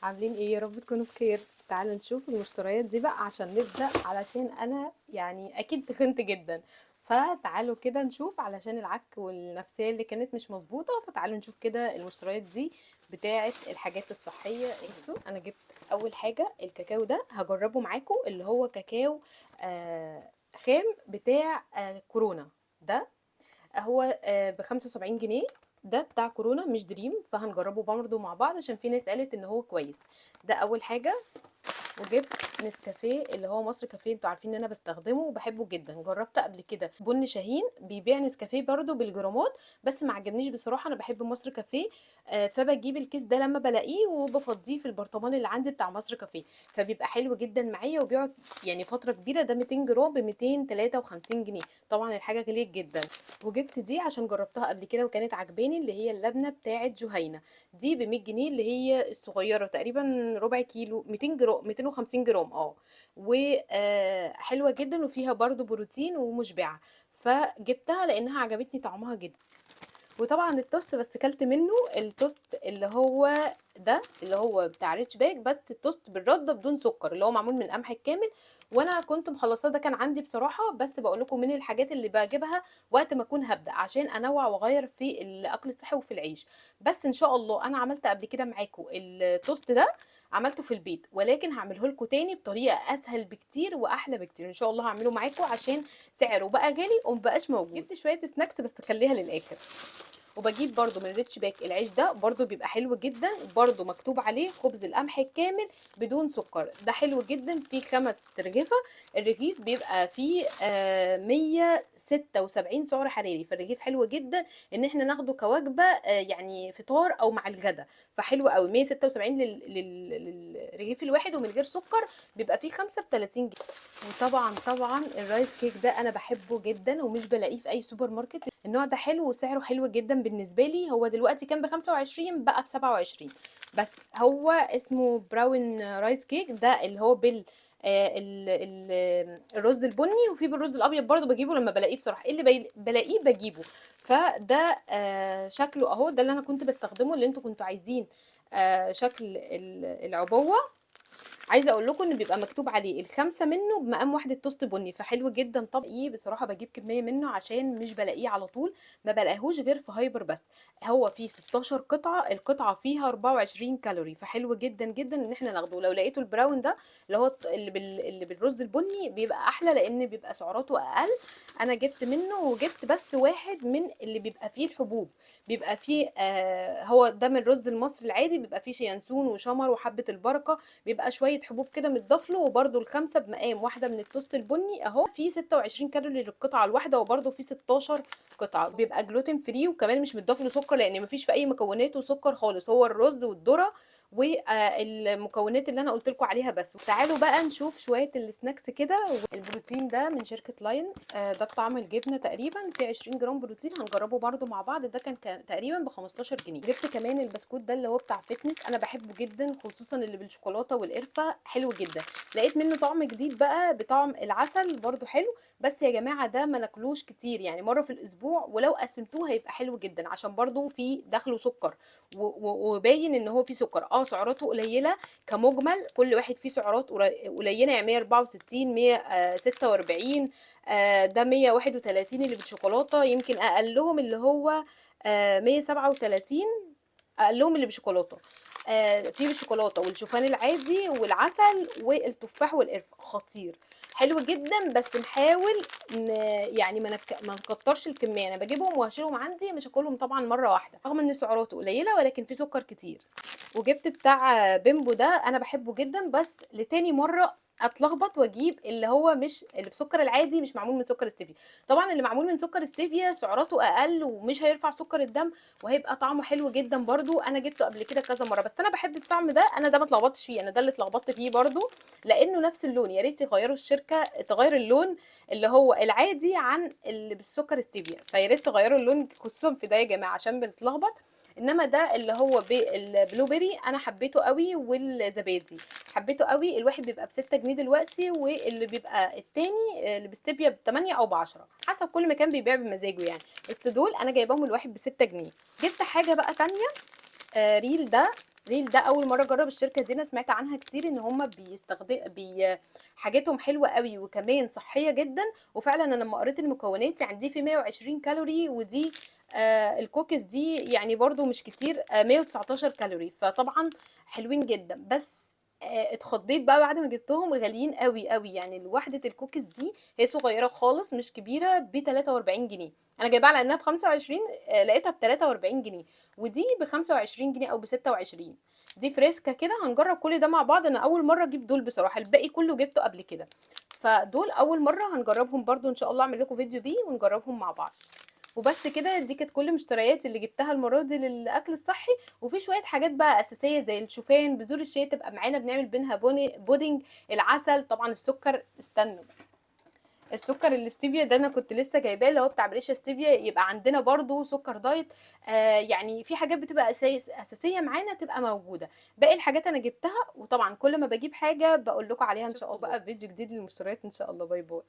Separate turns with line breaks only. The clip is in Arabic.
عاملين ايه؟ يا رب تكونوا بخير. تعالوا نشوف المشتريات دي بقى عشان نبدأ، علشان انا يعني اكيد تخنت جدا. فتعالوا كده نشوف علشان العك والنفسية اللي كانت مش مظبوطة. فتعالوا نشوف كده المشتريات دي بتاعة الحاجات الصحية. بصوا انا جبت اول حاجة الكاكاو ده، هجربه معاكم اللي هو كاكاو خام بتاع كورونا ده. هو ب75 جنيه. ده بتاع كورونا مش دريم، فهنجربه برضه مع بعض عشان في ناس قالت ان هو كويس. ده اول حاجة. وجبت نسكافيه اللي هو مصر كافيه، انتوا عارفين ان انا بستخدمه وبحبه جدا. جربت قبل كده بن شاهين بيبيع نسكافيه برضو بالجرامات، بس ما عجبنيش بصراحه. انا بحب مصر كافيه. فبجيب الكيس ده لما بلاقيه وبفضيه في البرطمان اللي عندي بتاع مصر كافيه، فبيبقى حلو جدا معايا وبيقعد يعني فتره كبيره. ده 200 جرام ب 253 جنيه. طبعا الحاجه غليت جدا. وجبت دي عشان جربتها قبل كده وكانت عجباني، اللي هي اللبنه بتاعه جهينه. دي ب 100 جنيه، اللي هي الصغيره تقريبا ربع كيلو، 200 جرام، 250 جرام. وحلوه جدا وفيها برضو بروتين ومشبعه. فجبتها لانها عجبتني طعمها جدا. وطبعا التوست بس كلت منه التوست اللي هو ده، اللي هو بتاع ريتش باك، بس التوست بالرده بدون سكر اللي هو معمول من القمح الكامل. وانا كنت مخلصاه، ده كان عندي بصراحه، بس بقول لكم من الحاجات اللي بجيبها وقت ما اكون هبدا عشان انوع واغير في الاكل الصحي وفي العيش. بس ان شاء الله انا عملت قبل كده معاكم التوست ده، عملته في البيت، ولكن هعمله لكم تاني بطريقه اسهل بكتير واحلى بكتير. ان شاء الله هعمله معاكم عشان سعره بقى غالي ومبقاش موجود. جبت شويه سناكس بس تخليها للاخر. وبجيب برضو من ريتش باك العيش ده، برضو بيبقى حلو جدا، برضو مكتوب عليه خبز القمح الكامل بدون سكر. ده حلو جدا، فيه 5 ترغيفة. الرغيف بيبقى فيه 176 سعر حراري، فالرغيف حلو جدا ان احنا ناخده كوجبة يعني فطار او مع الغدا. فحلو قوي 176 للرغيف الواحد ومن غير سكر. بيبقى فيه 5 ب30 جنيه. وطبعا الرايس كيك ده انا بحبه جدا ومش بلاقيه في اي سوبر ماركت. النوع ده حلو وسعره حلو جدا بالنسبه لي. هو دلوقتي كان ب25 بقى ب27. بس هو اسمه براون رايس كيك ده، اللي هو بال الرز البني، وفي بالرز الابيض برضو بجيبه لما بلاقيه. بصراحه إيه اللي بلاقيه بجيبه. فده شكله اهو، ده اللي انا كنت بستخدمه، اللي انتوا كنتوا عايزين شكل العبوه. عايزه اقول لكم ان بيبقى مكتوب عليه الخمسه منه بمقام واحده توست بني، فحلو جدا. طب ايه بصراحه بجيب كميه منه عشان مش بلاقيه على طول، ما بلاقيهوش غير في هايبر بس. هو فيه 16 قطعه، القطعه فيها 24 كالوري، فحلو جدا جدا ان احنا ناخده. لو لقيتوا البراون ده اللي هو اللي بالرز البني بيبقى احلى لان بيبقى سعراته اقل. انا جبت منه وجبت بس واحد من اللي بيبقى فيه الحبوب. بيبقى فيه هو ده من الرز المصري العادي، بيبقى فيه ينسون وشمر وحبه البركه. بيبقى شويه حبوب كده متضاف له. وبرده الخمسه بمقام واحده من التوست البني اهو، في 26 كالوري للقطعه الواحده، وبرده في 16 قطعه. بيبقى جلوتين فري وكمان مش متضاف له سكر، لان مفيش في اي مكوناته سكر خالص، هو الرز والذره والمكونات اللي انا قلت لكم عليها بس. تعالوا بقى نشوف شويه السناكس كده. البروتين ده من شركه لاين، ده بطعم الجبنه تقريبا، في 20 جرام بروتين. هنجربه برده مع بعض. ده كان تقريبا ب 15 جنيه. جبت كمان البسكوت ده اللي هو بتاع فيتنس، انا بحبه جدا خصوصا اللي بالشوكولاته والقرفه، حلو جدا. لقيت منه طعم جديد بقى بطعم العسل برده حلو. بس يا جماعه ده ما ناكلوش كتير، يعني مره في الاسبوع، ولو قسمتوه هيبقى حلو جدا عشان برده فيه داخله سكر. وباين ان هو فيه سكر. سعراته قليله كمجمل، كل واحد فيه سعرات قليله، يعني 164 146. ده 131 اللي بالشوكولاته، يمكن اقلهم اللي هو 137. اقلهم اللي بشوكولاته. في بالشوكولاته والشوفان العادي والعسل والتفاح والقرفه، خطير حلو جدا. بس نحاول يعني ما نكترش الكميه. انا بجيبهم وهشيلهم عندي، مش هاكلهم طبعا مره واحده، رغم ان سعراته قليله ولكن في سكر كتير. وجبت بتاع بيمبو ده، انا بحبه جدا، بس لتاني مره اتلخبط واجيب اللي هو مش اللي بسكر العادي، مش معمول من سكر ستيفيا. طبعا اللي معمول من سكر ستيفيا سعراته اقل ومش هيرفع سكر الدم، وهيبقى طعمه حلو جدا برضو. انا جبته قبل كده كذا مره، بس انا بحب الطعم ده. انا ده ما اتلخبطتش فيه، انا ده اللي اتلخبطت فيه برضو، لانه نفس اللون. يا ريت يغيروا الشركه تغير اللون اللي هو العادي عن اللي بالسكر ستيفيا، فيا ريت تغيروا اللون خصوصا في ده يا جماعه عشان بنتلخبط. انما ده اللي هو بالبلو بيري انا حبيته قوي، والزبادي حبيته قوي. الواحد بيبقى ب6 جنيه دلوقتي، واللي بيبقى التاني اللي بستيفيا ب8 او ب10، حسب كل مكان بيبيع بمزاجه يعني. بس دول انا جايباهم الواحد ب6 جنيه. جبت حاجه بقى تانية، ريل ده ريل ده اول مره اجرب الشركه دي، انا سمعت عنها كتير ان هم حاجاتهم حلوه قوي وكمان صحيه جدا. وفعلا انا لما قريت المكونات يعني دي في 120 كالوري، ودي الكوكيز دي يعني برضو مش كتير 119 كالوري، فطبعا حلوين جدا. بس اتخضيت بقى بعد ما جبتهم، غاليين قوي قوي. يعني وحده الكوكيز دي هي صغيره خالص مش كبيره، ب 43 جنيه. انا جايباها على انها ب 25، لقيتها ب 43 جنيه. ودي ب 25 جنيه او ب 26. دي فريسكا كده. هنجرب كل ده مع بعض. انا اول مره اجيب دول بصراحه، الباقي كله جبته قبل كده، فدول اول مره هنجربهم برضو ان شاء الله. اعمل لكم فيديو بيه ونجربهم مع بعض. وبس كده، دي كانت كل مشترياتي اللي جبتها المره دي للاكل الصحي. وفي شويه حاجات بقى اساسيه زي الشوفان، بذور الشيا تبقى معانا بنعمل بينها بودنج. العسل طبعا، السكر استنوا، السكر الاستيفيا ده انا كنت لسه جايباه، اللي هو بتاع بريشا ستيفيا. يبقى عندنا برضو سكر دايت. يعني في حاجات بتبقى اساسيه معانا تبقى موجوده. باقي الحاجات انا جبتها. وطبعا كل ما بجيب حاجه بقول لكم عليها ان شاء الله بقى في فيديو جديد للمشتريات ان شاء الله. باي باي.